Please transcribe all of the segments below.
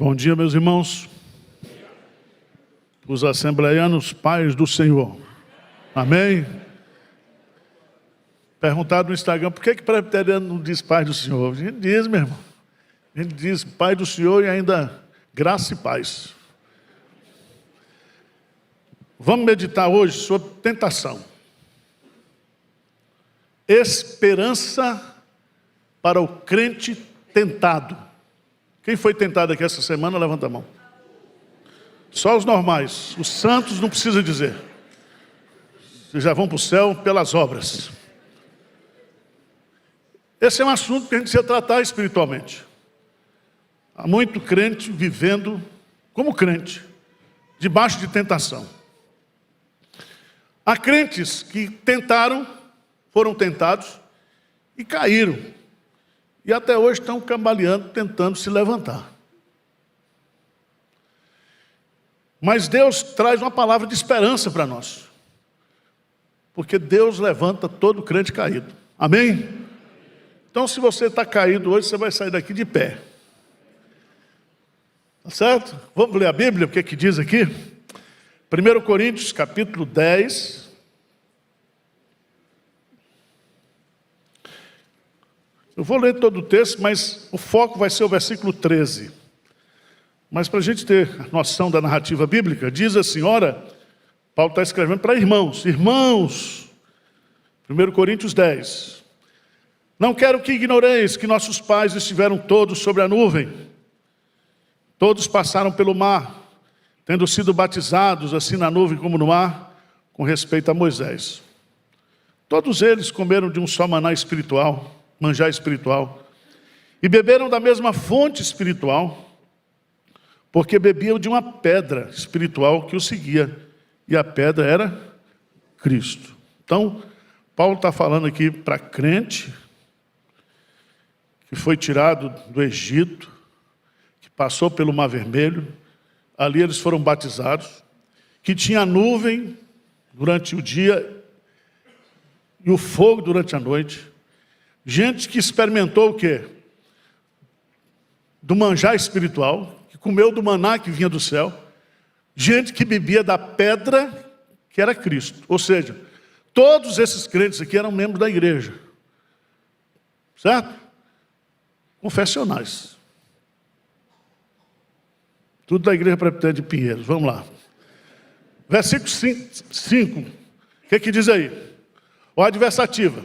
Bom dia, meus irmãos, os assembleianos, pais do Senhor. Amém? Perguntaram no Instagram, por que presbiteriano não diz pai do Senhor? A gente diz, meu irmão. A gente diz pai do Senhor e ainda graça e paz. Vamos meditar hoje sobre tentação. Esperança para o crente tentado. Quem foi tentado aqui essa semana, levanta a mão. Só os normais, os santos não precisa dizer. Vocês já vão para o céu pelas obras. Esse é um assunto que a gente precisa tratar espiritualmente. Há muito crente vivendo como crente, debaixo de tentação. Há crentes que tentaram, foram tentados e caíram. E até hoje estão cambaleando, tentando se levantar. Mas Deus traz uma palavra de esperança para nós. Porque Deus levanta todo crente caído. Amém? Então, se você está caído hoje, você vai sair daqui de pé. Tá certo? Vamos ler a Bíblia, o que é que diz aqui? 1 Coríntios, capítulo 10. Eu vou ler todo o texto, mas o foco vai ser o versículo 13. Mas para a gente ter noção da narrativa bíblica, diz assim, ora, Paulo está escrevendo para irmãos. Irmãos, 1 Coríntios 10. Não quero que ignoreis que nossos pais estiveram todos sobre a nuvem. Todos passaram pelo mar, tendo sido batizados assim na nuvem como no mar, com respeito a Moisés. Todos eles comeram de um só maná espiritual, manjar espiritual, e beberam da mesma fonte espiritual, porque bebiam de uma pedra espiritual que o seguia, e a pedra era Cristo. Então, Paulo está falando aqui para crente, que foi tirado do Egito, que passou pelo Mar Vermelho, ali eles foram batizados, que tinha nuvem durante o dia e o fogo durante a noite. Gente que experimentou o quê? Do manjar espiritual, que comeu do maná que vinha do céu. Gente que bebia da pedra que era Cristo. Ou seja, todos esses crentes aqui eram membros da igreja. Certo? Confessionais. Tudo da igreja presbiteriana de Pinheiros. Vamos lá. Versículo 5. O que é que diz aí? O adversativa.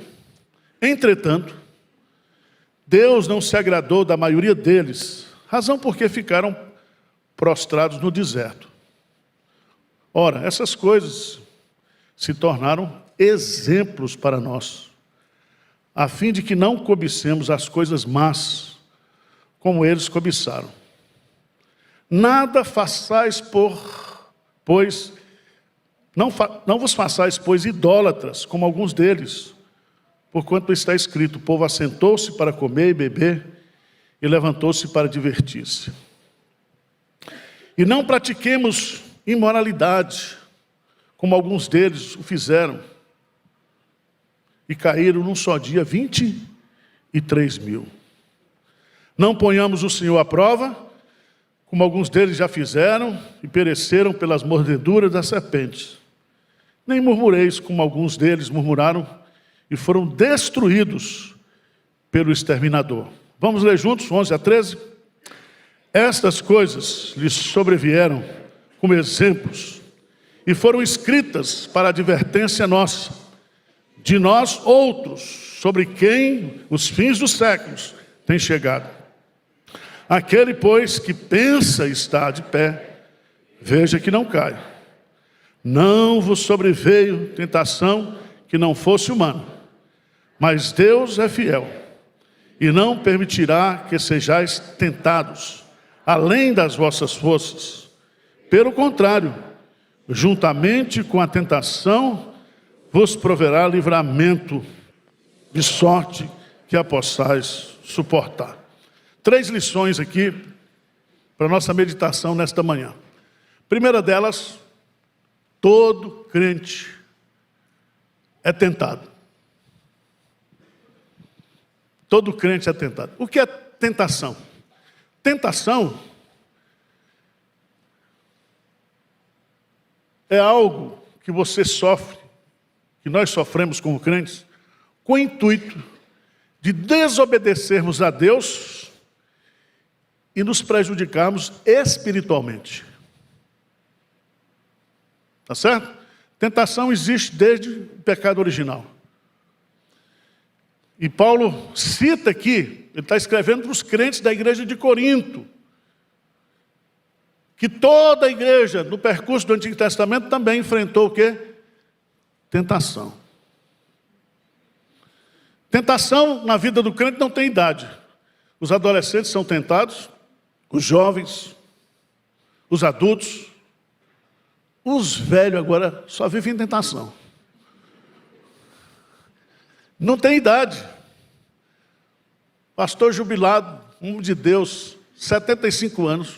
Entretanto, Deus não se agradou da maioria deles, razão porque ficaram prostrados no deserto. Ora, essas coisas se tornaram exemplos para nós, a fim de que não cobicemos as coisas más, como eles cobiçaram. Nada façais não vos façais, pois, idólatras, como alguns deles, porquanto está escrito, o povo assentou-se para comer e beber, e levantou-se para divertir-se. E não pratiquemos imoralidade, como alguns deles o fizeram, e caíram num só dia 23 mil. Não ponhamos o Senhor à prova, como alguns deles já fizeram, e pereceram pelas mordeduras das serpentes. Nem murmureis, como alguns deles murmuraram, e foram destruídos pelo exterminador. Vamos ler juntos, 11 a 13? Estas coisas lhes sobrevieram como exemplos, e foram escritas para advertência nossa, de nós outros, sobre quem os fins dos séculos têm chegado. Aquele, pois, que pensa estar de pé, veja que não cai. Não vos sobreveio tentação que não fosse humana, mas Deus é fiel, e não permitirá que sejais tentados, além das vossas forças. Pelo contrário, juntamente com a tentação, vos proverá livramento, de sorte que a possais suportar. 3 lições aqui, para nossa meditação nesta manhã. Primeira delas, todo crente é tentado. Todo crente é tentado. O que é tentação? Tentação é algo que você sofre, que nós sofremos como crentes, com o intuito de desobedecermos a Deus e nos prejudicarmos espiritualmente. Tá certo? Tentação existe desde o pecado original. E Paulo cita aqui, ele está escrevendo para os crentes da igreja de Corinto, que toda a igreja, no percurso do Antigo Testamento, também enfrentou o quê? Tentação. Tentação na vida do crente não tem idade. Os adolescentes são tentados, os jovens, os adultos, os velhos agora só vivem em tentação. Não tem idade. Pastor jubilado, homem de Deus, 75 anos,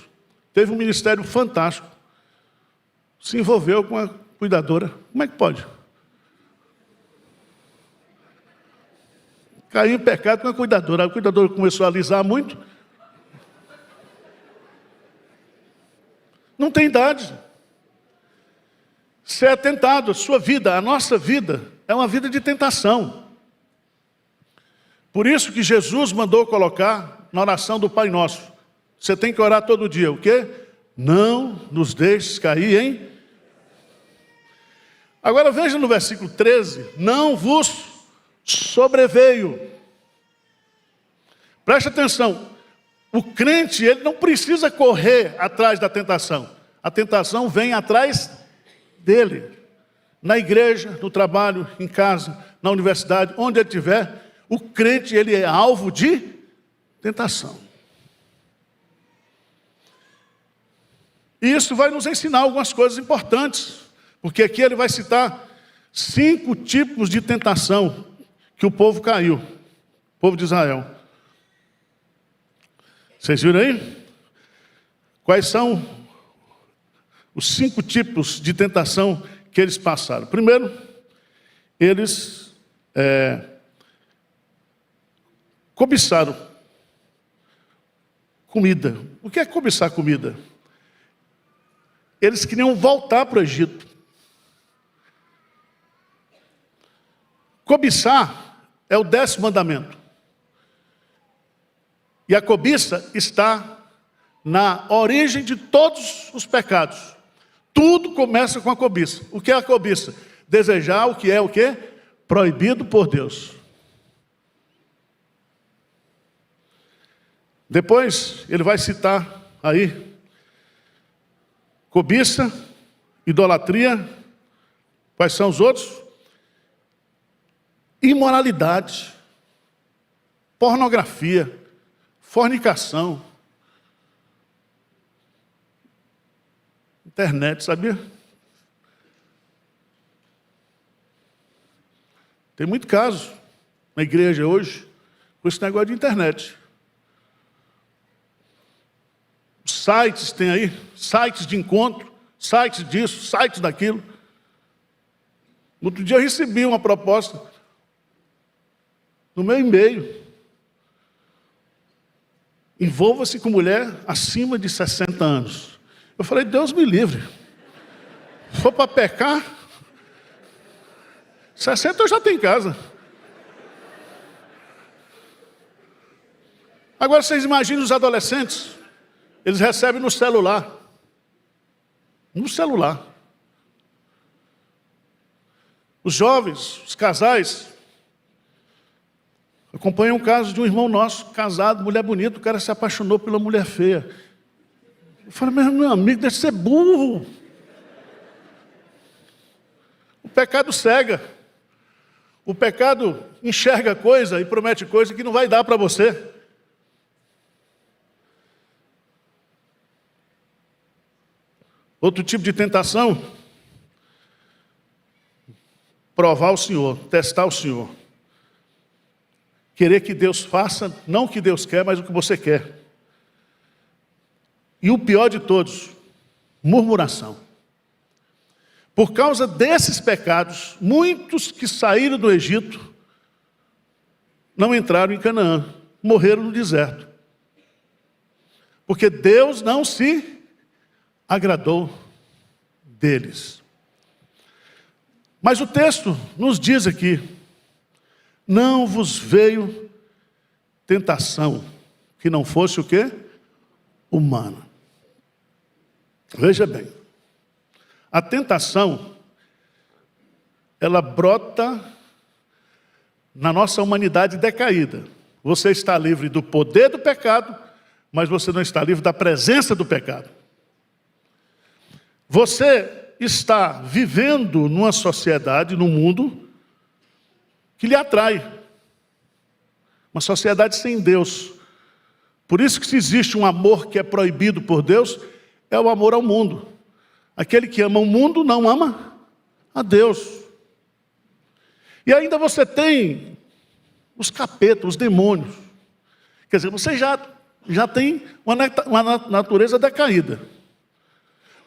teve um ministério fantástico, se envolveu com a cuidadora. Como é que pode? Caiu em pecado com a cuidadora começou a alisar muito. Não tem idade. Você é tentado, a sua vida, a nossa vida, é uma vida de tentação. Por isso que Jesus mandou colocar na oração do Pai Nosso. Você tem que orar todo dia. O quê? Não nos deixes cair em... Agora veja no versículo 13. Não vos sobreveio. Preste atenção. O crente, ele não precisa correr atrás da tentação. A tentação vem atrás dele. Na igreja, no trabalho, em casa, na universidade, onde ele estiver, o crente, ele é alvo de tentação. E isso vai nos ensinar algumas coisas importantes, porque aqui ele vai citar 5 tipos de tentação que o povo caiu, o povo de Israel. Vocês viram aí? Quais são os 5 tipos de tentação que eles passaram? Primeiro, eles cobiçaram comida. O que é cobiçar comida? Eles queriam voltar para o Egito. Cobiçar é o 10º mandamento. E a cobiça está na origem de todos os pecados. Tudo começa com a cobiça. O que é a cobiça? Desejar o que é o quê? Proibido por Deus. Depois ele vai citar aí cobiça, idolatria. Quais são os outros? Imoralidade, pornografia, fornicação, internet, sabia? Tem muito caso na igreja hoje com esse negócio de internet. Sites tem aí, sites de encontro, sites disso, sites daquilo. No outro dia eu recebi uma proposta no meu e-mail. Envolva-se com mulher acima de 60 anos. Eu falei, Deus me livre. Se for para pecar, 60 eu já tenho em casa. Agora vocês imaginam os adolescentes. Eles recebem no celular. No celular. Os jovens, os casais. Acompanhei um caso de um irmão nosso, casado, mulher bonita, o cara se apaixonou pela mulher feia. Eu falei, meu amigo, deve ser burro. O pecado cega. O pecado enxerga coisa e promete coisa que não vai dar para você. Outro tipo de tentação, provar o Senhor, testar o Senhor. Querer que Deus faça, não o que Deus quer, mas o que você quer. E o pior de todos, murmuração. Por causa desses pecados, muitos que saíram do Egito não entraram em Canaã, morreram no deserto. Porque Deus não se agradou deles. Mas o texto nos diz aqui, não vos veio tentação que não fosse o quê? Humana. Veja bem, a tentação, ela brota na nossa humanidade decaída. Você está livre do poder do pecado, mas você não está livre da presença do pecado. Você está vivendo numa sociedade, num mundo, que lhe atrai. Uma sociedade sem Deus. Por isso que se existe um amor que é proibido por Deus, é o amor ao mundo. Aquele que ama o mundo não ama a Deus. E ainda você tem os capetas, os demônios. Quer dizer, você já tem uma natureza decaída.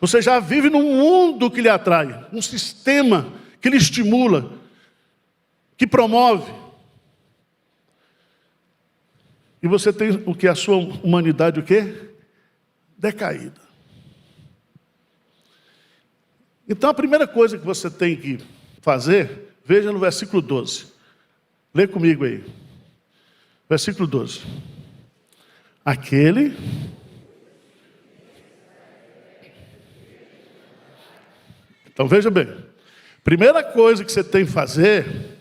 Você já vive num mundo que lhe atrai, um sistema que lhe estimula, que promove. E você tem o que? A sua humanidade o quê? Decaída. Então a primeira coisa que você tem que fazer, veja no versículo 12. Lê comigo aí. Versículo 12. Aquele Então veja bem, primeira coisa que você tem que fazer,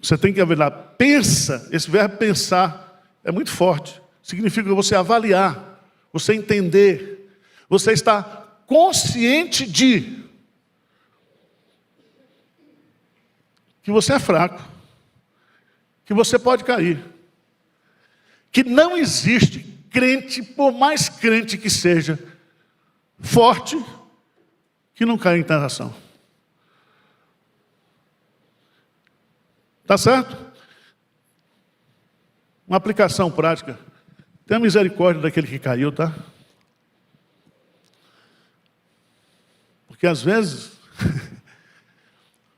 você tem que avaliar, pensa, esse verbo pensar é muito forte, significa você avaliar, você entender, você está consciente de que você é fraco, que você pode cair, que não existe crente, por mais crente que seja, forte, que não cai em tentação. Tá certo? Uma aplicação prática. Tenha misericórdia daquele que caiu, tá? Porque às vezes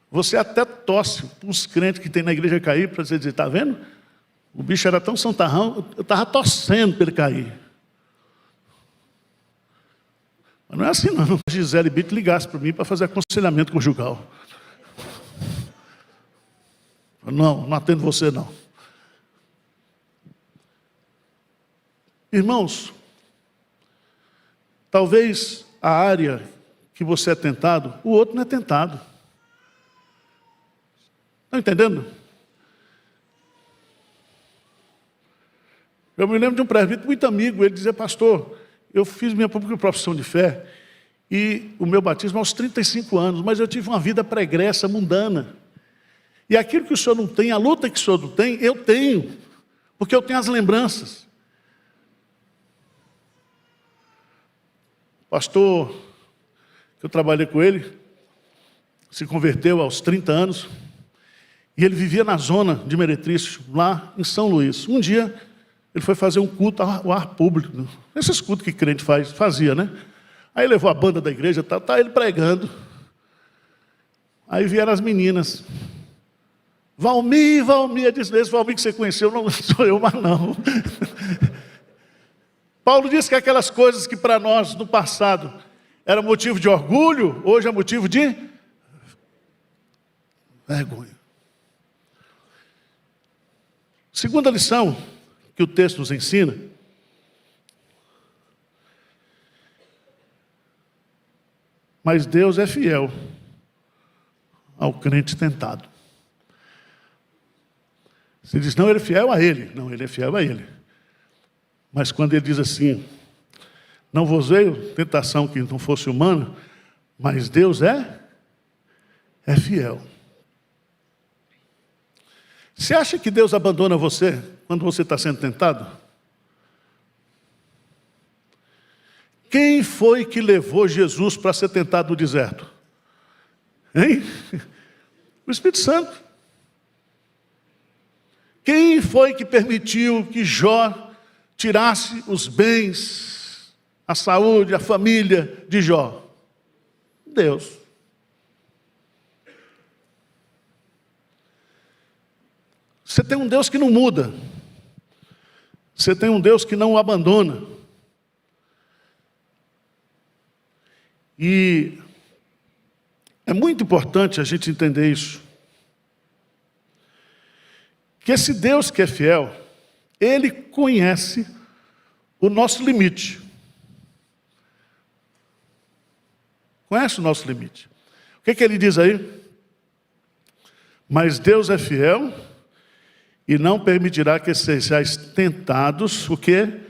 você até torce para os crentes que tem na igreja cair, para você dizer, está vendo? O bicho era tão santarrão, eu estava torcendo para ele cair. Mas não é assim não. A Gisele Bito ligasse para mim para fazer aconselhamento conjugal. Não atendo você não. Irmãos, talvez a área que você é tentado, o outro não é tentado. Estão entendendo? Eu me lembro de um presbítero muito amigo, ele dizia, pastor, eu fiz minha pública profissão de fé e o meu batismo aos 35 anos, mas eu tive uma vida pregressa, mundana. E aquilo que o senhor não tem, a luta que o senhor não tem, eu tenho, porque eu tenho as lembranças. Pastor, que eu trabalhei com ele, se converteu aos 30 anos, e ele vivia na zona de Meretriz, lá em São Luís. Um dia, ele foi fazer um culto ao ar público, esses cultos que crente fazia, né? Aí levou a banda da igreja, tá ele pregando. Aí vieram as meninas. Valmir, eu disse, esse Valmir que você conheceu, não sou eu, mas não. Paulo disse que aquelas coisas que para nós, no passado, era motivo de orgulho, hoje é motivo de vergonha. Segunda lição que o texto nos ensina, mas Deus é fiel ao crente tentado. Você diz, não, ele é fiel a ele. Não, ele é fiel a ele. Mas quando ele diz assim, não vos veio tentação que não fosse humana, mas Deus é fiel. Você acha que Deus abandona você quando você está sendo tentado? Quem foi que levou Jesus para ser tentado no deserto? Hein? O Espírito Santo. Quem foi que permitiu que Jó tirasse os bens, a saúde, a família de Jó? Deus. Você tem um Deus que não muda. Você tem um Deus que não o abandona. E É muito importante a gente entender isso. Que esse Deus que é fiel, Ele conhece o nosso limite. Conhece o nosso limite. O que Ele diz aí? Mas Deus é fiel e não permitirá que sejais tentados, o quê?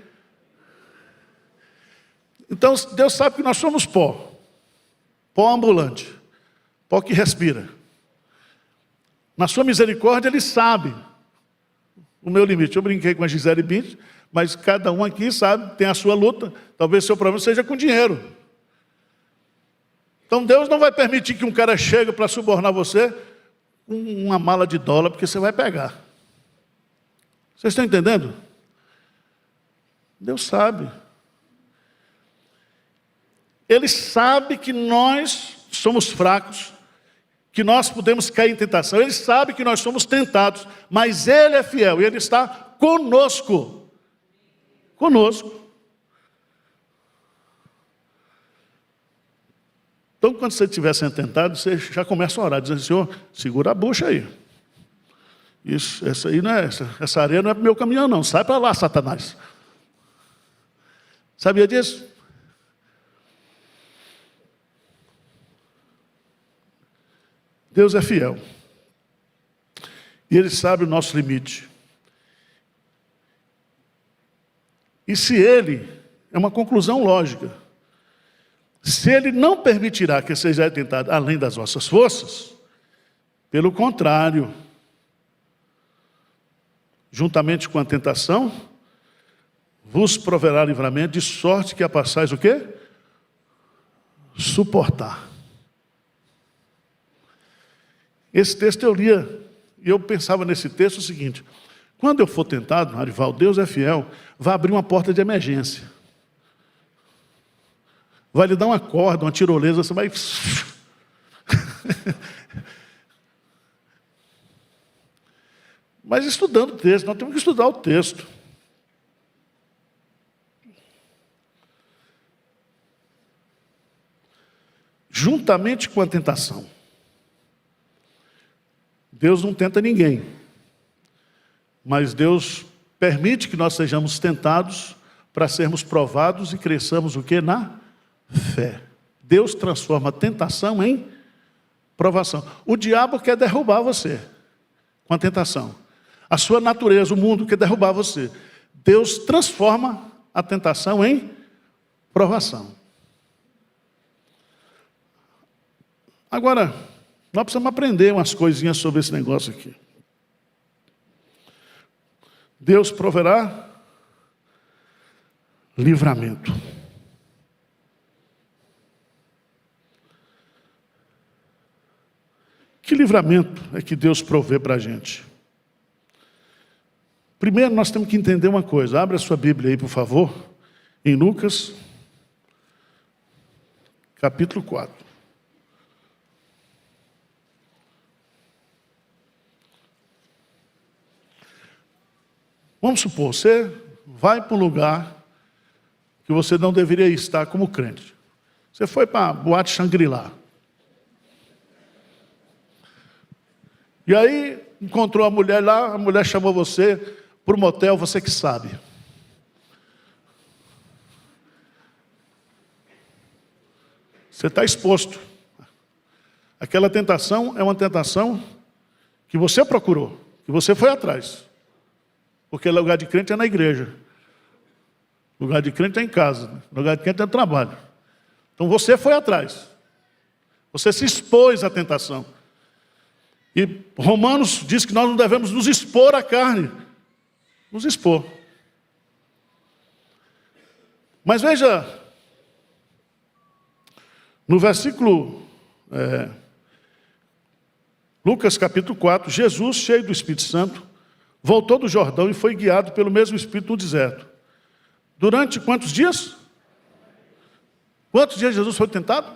Então, Deus sabe que nós somos pó. Pó ambulante. Pó que respira. Na sua misericórdia, Ele sabe o meu limite. Eu brinquei com a Gisele Bint, mas cada um aqui sabe, tem a sua luta. Talvez seu problema seja com dinheiro. Então, Deus não vai permitir que um cara chegue para subornar você com uma mala de dólar, porque você vai pegar. Vocês estão entendendo? Deus sabe. Ele sabe que nós somos fracos, que nós podemos cair em tentação. Ele sabe que nós somos tentados, mas Ele é fiel e Ele está conosco. Conosco. Então, quando você estiver sendo tentado, você já começa a orar, dizendo: Senhor, segura a bucha aí. Isso, essa areia não é para o meu caminhão, não. Sai para lá, Satanás. Sabia disso? Deus é fiel. E Ele sabe o nosso limite. E se Ele, é uma conclusão lógica, se Ele não permitirá que seja tentado além das vossas forças, pelo contrário, juntamente com a tentação, vos proverá livramento, de sorte que a passais o quê? Suportar. Esse texto eu lia, e eu pensava nesse texto o seguinte: quando eu for tentado, Arival, Deus é fiel, vai abrir uma porta de emergência. Vai lhe dar uma corda, uma tirolesa, você vai... Mas estudando o texto, nós temos que estudar o texto. Juntamente com a tentação. Deus não tenta ninguém, mas Deus permite que nós sejamos tentados para sermos provados e cresçamos o quê? Na fé. Deus transforma a tentação em provação. O diabo quer derrubar você com a tentação. A sua natureza, o mundo quer derrubar você. Deus transforma a tentação em provação. Agora, nós precisamos aprender umas coisinhas sobre esse negócio aqui. Deus proverá livramento. Que livramento é que Deus provê para a gente? Primeiro, nós temos que entender uma coisa. Abra a sua Bíblia aí, por favor, em Lucas, capítulo 4. Vamos supor, você vai para um lugar que você não deveria estar como crente. Você foi para a boate Shangri-La. E aí, encontrou a mulher lá, a mulher chamou você para o motel, você que sabe. Você está exposto. Aquela tentação é uma tentação que você procurou, que você foi atrás. Porque lugar de crente é na igreja. Lugar de crente é em casa. Lugar de crente é no trabalho. Então você foi atrás. Você se expôs à tentação. E Romanos diz que nós não devemos nos expor à carne. Nos expor. Mas veja, no versículo Lucas capítulo 4, Jesus, cheio do Espírito Santo, voltou do Jordão e foi guiado pelo mesmo Espírito no deserto. Durante quantos dias? Quantos dias Jesus foi tentado?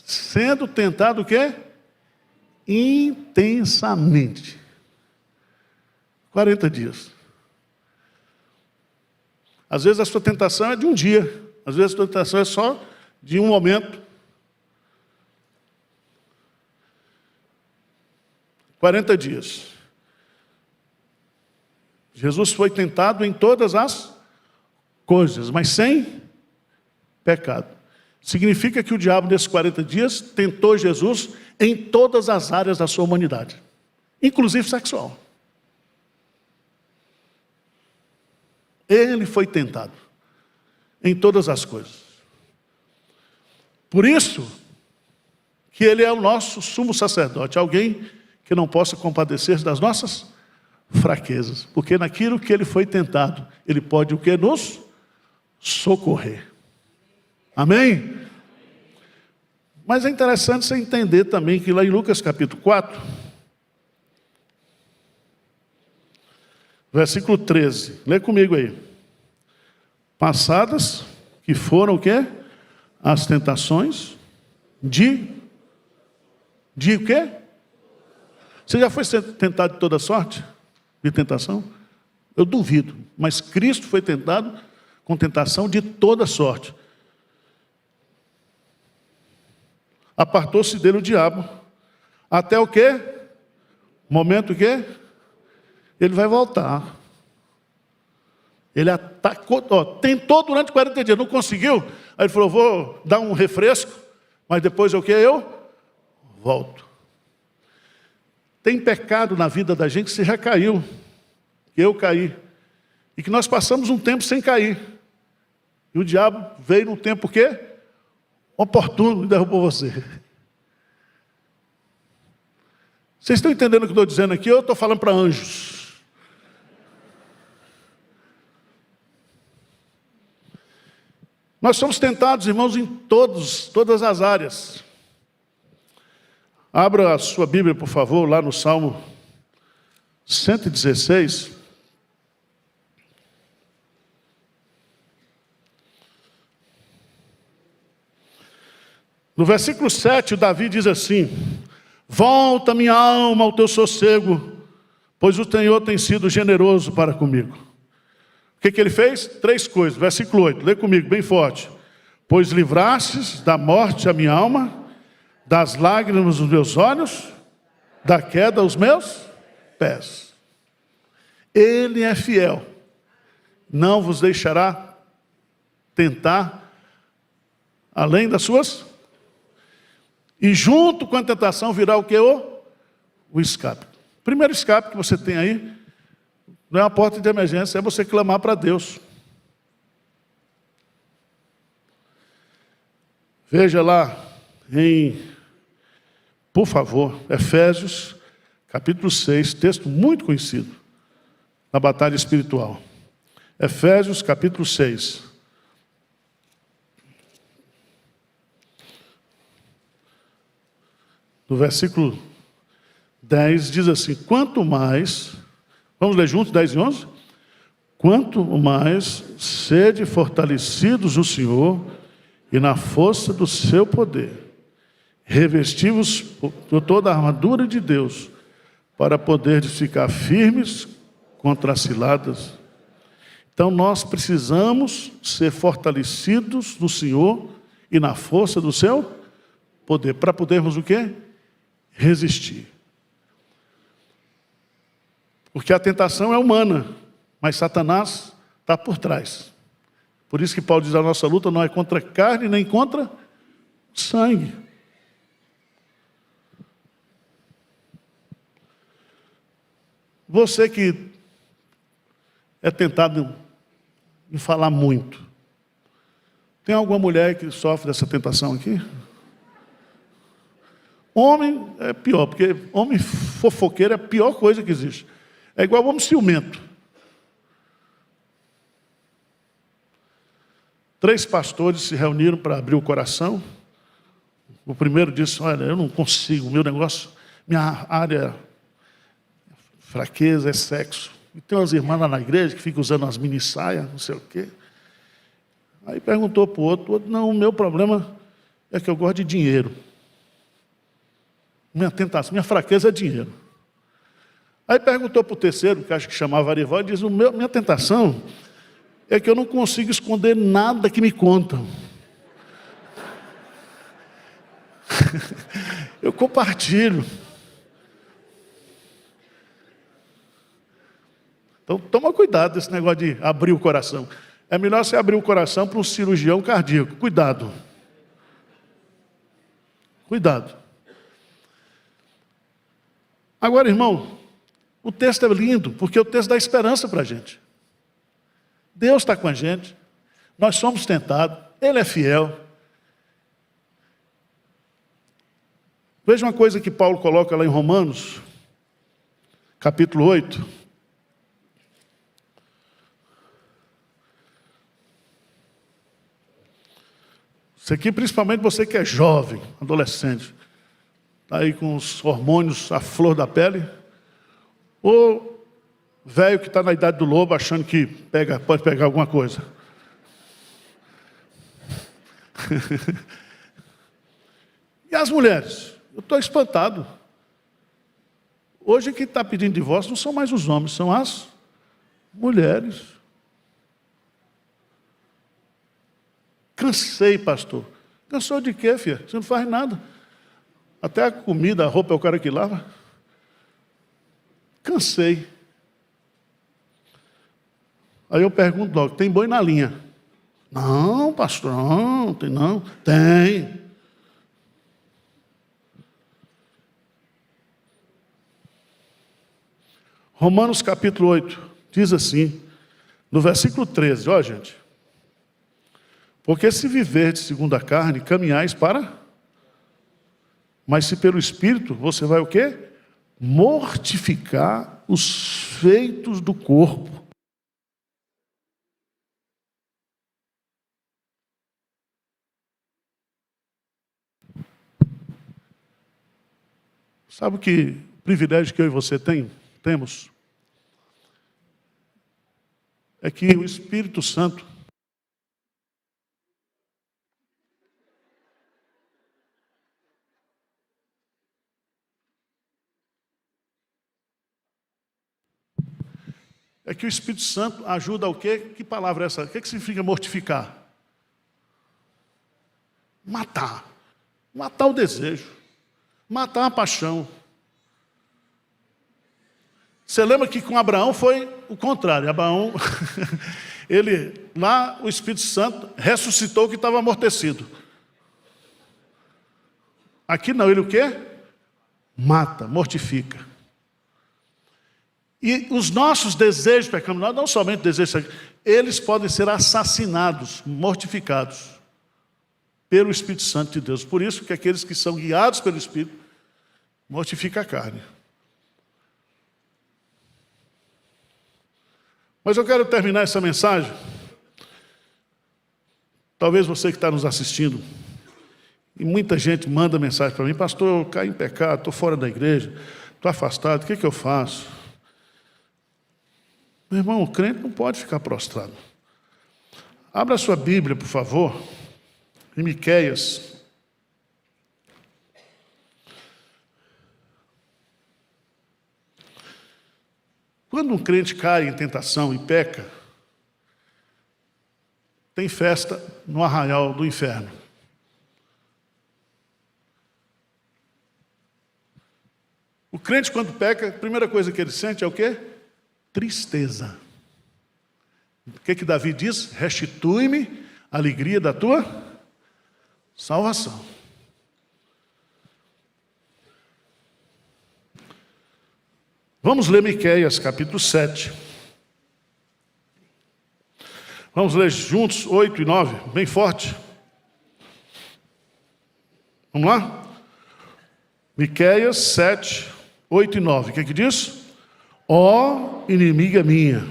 Sendo tentado o quê? Intensamente. 40 dias. Às vezes a sua tentação é de um dia. Às vezes a sua tentação é só de um momento. 40 dias. Jesus foi tentado em todas as coisas, mas sem pecado. Significa que o diabo, nesses 40 dias, tentou Jesus em todas as áreas da sua humanidade, inclusive sexual. Ele foi tentado em todas as coisas. Por isso que ele é o nosso sumo sacerdote, alguém que não possa compadecer das nossas fraquezas, porque naquilo que ele foi tentado, ele pode o que? Nos socorrer. Amém? Mas é interessante você entender também que lá em Lucas capítulo 4, versículo 13, lê comigo aí. Passadas, que foram o quê? As tentações de o quê? Você já foi tentado de toda sorte de tentação? Eu duvido, mas Cristo foi tentado com tentação de toda sorte. Apartou-se dele o diabo. Até o quê? Momento o quê? Ele vai voltar. Ele atacou, tentou durante 40 dias, não conseguiu. Aí ele falou, vou dar um refresco, mas depois o quê? Eu volto. Tem pecado na vida da gente que você já caiu. Que eu caí. E que nós passamos um tempo sem cair. E o diabo veio num tempo o quê? Oportuno e derrubou você. Vocês estão entendendo o que eu estou dizendo aqui? Eu estou falando para anjos. Nós somos tentados, irmãos, em todas as áreas. Abra a sua Bíblia, por favor, lá no Salmo 116. No versículo 7, Davi diz assim: volta minha alma ao teu sossego, pois o Senhor tem sido generoso para comigo. O que ele fez? 3 coisas. Versículo 8, lê comigo, bem forte. Pois livrastes da morte a minha alma, das lágrimas dos meus olhos, da queda aos meus pés. Ele é fiel, não vos deixará tentar além das suas. E junto com a tentação virá o que? O escape. O primeiro escape que você tem aí, não é uma porta de emergência, é você clamar para Deus. Veja lá por favor, Efésios, capítulo 6, texto muito conhecido na batalha espiritual. Efésios, capítulo 6. No versículo 10 diz assim: quanto mais, vamos ler juntos, 10 e 11? Quanto mais sede fortalecidos no Senhor e na força do seu poder, revesti-vos por toda a armadura de Deus, para poderdes ficar firmes contra as ciladas. Então nós precisamos ser fortalecidos no Senhor e na força do seu poder, para podermos o quê? Resistir. Porque a tentação é humana, mas Satanás está por trás. Por isso que Paulo diz: a nossa luta não é contra carne, nem contra sangue. Você que é tentado em falar muito, tem alguma mulher que sofre dessa tentação aqui? Homem é pior, porque homem fofoqueiro é a pior coisa que existe. É igual homem ciumento. 3 pastores se reuniram para abrir o coração. O primeiro disse: olha, eu não consigo, meu negócio, minha área fraqueza é sexo. E tem umas irmãs lá na igreja que ficam usando umas mini saias, não sei o quê. Aí perguntou para o outro: não, o meu problema é que eu gosto de dinheiro. Minha tentação, minha fraqueza é dinheiro. Aí perguntou para o terceiro, que acho que chamava Arival, e diz: minha tentação é que eu não consigo esconder nada que me contam. Eu compartilho. Então, toma cuidado desse negócio de abrir o coração. É melhor você abrir o coração para um cirurgião cardíaco. Cuidado. Cuidado. Agora, irmão, o texto é lindo, porque o texto dá esperança para a gente. Deus está com a gente. Nós somos tentados. Ele é fiel. Veja uma coisa que Paulo coloca lá em Romanos, capítulo 8. Isso aqui, principalmente você que é jovem, adolescente, está aí com os hormônios à flor da pele, ou velho que está na idade do lobo achando que pode pegar alguma coisa. E as mulheres? Eu estou espantado. Hoje quem está pedindo divórcio não são mais os homens, são as mulheres. Cansei, pastor. Cansou de quê, filha? Você não faz nada. Até a comida, a roupa é o cara que lava. Cansei. Aí eu pergunto logo, tem boi na linha? Não, pastor, não, tem não. Tem. Romanos capítulo 8, diz assim, no versículo 13, ó gente. Porque se viverdes segundo a carne, caminhais para... Mas se pelo Espírito, você vai o quê? Mortificar os feitos do corpo. Sabe que privilégio que eu e você temos? É que o Espírito Santo ajuda ao quê? Que palavra é essa? O que significa mortificar? Matar. Matar o desejo. Matar a paixão. Você lembra que com Abraão foi o contrário. Abraão, lá o Espírito Santo ressuscitou o que estava amortecido. Aqui não, ele o quê? Mata, mortifica. E os nossos desejos pecaminosos, não somente desejos, eles podem ser assassinados, mortificados pelo Espírito Santo de Deus. Por isso que aqueles que são guiados pelo Espírito mortificam a carne. Mas eu quero terminar essa mensagem. Talvez você que está nos assistindo, e muita gente manda mensagem para mim, pastor, eu caí em pecado, estou fora da igreja, estou afastado, o que eu faço? Meu irmão, o crente não pode ficar prostrado. Abra a sua Bíblia, por favor, em Miqueias. Quando um crente cai em tentação e peca, tem festa no arraial do inferno. O crente, quando peca, a primeira coisa que ele sente é o quê? Tristeza. O que Davi diz? Restitui-me a alegria da tua salvação. Vamos ler Miqueias, capítulo 7. Vamos ler juntos 8 e 9, bem forte. Vamos lá? Miqueias 7, 8 e 9. O que diz? Ó inimiga minha,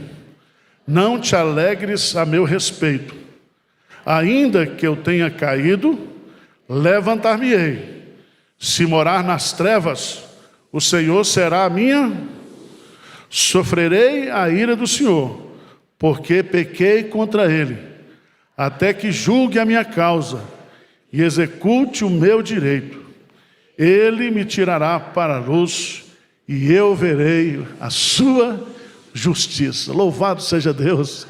não te alegres a meu respeito. Ainda que eu tenha caído, levantar-me-ei. Se morar nas trevas, o Senhor será a minha. Sofrerei a ira do Senhor, porque pequei contra Ele, até que julgue a minha causa e execute o meu direito. Ele me tirará para a luz e eu verei a sua justiça. Louvado seja Deus.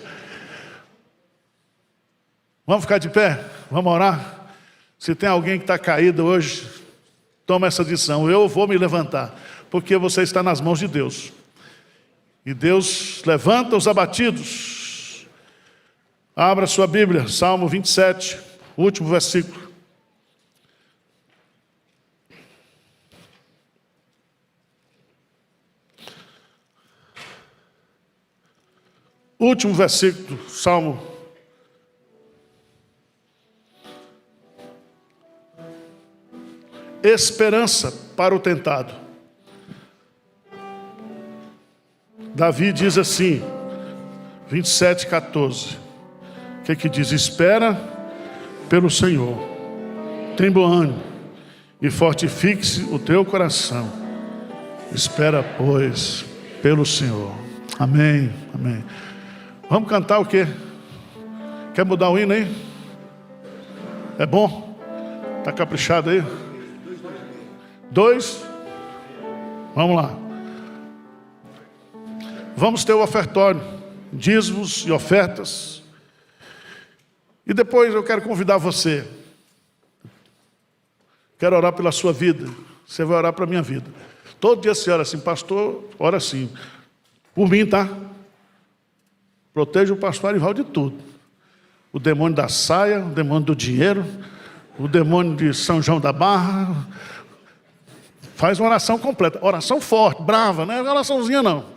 Vamos ficar de pé? Vamos orar? Se tem alguém que está caído hoje, toma essa decisão. Eu vou me levantar, porque você está nas mãos de Deus. E Deus levanta os abatidos. Abra sua Bíblia, Salmo 27, último versículo. Último versículo, Salmo. Esperança para o tentado. Davi diz assim, 27:14. O que diz? Espera pelo Senhor, tem bom ânimo e fortifique-se o teu coração. Espera, pois, pelo Senhor. Amém, amém. Vamos cantar o quê? Quer mudar o hino aí? É bom? Está caprichado aí? 2? Vamos lá. Vamos ter o ofertório, dízimos e ofertas. E depois eu quero convidar você. Quero orar pela sua vida. Você vai orar pela minha vida. Todo dia você ora assim, pastor, ora assim. Por mim, tá? Proteja o pastor Arivaldo de tudo. O demônio da saia, o demônio do dinheiro, o demônio de São João da Barra. Faz uma oração completa. Oração forte, brava, não é oraçãozinha não.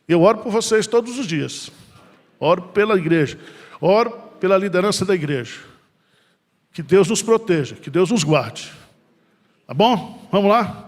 Eu oro por vocês todos os dias. Oro pela igreja. Oro pela liderança da igreja. Que Deus nos proteja, que Deus nos guarde. Tá bom? Vamos lá?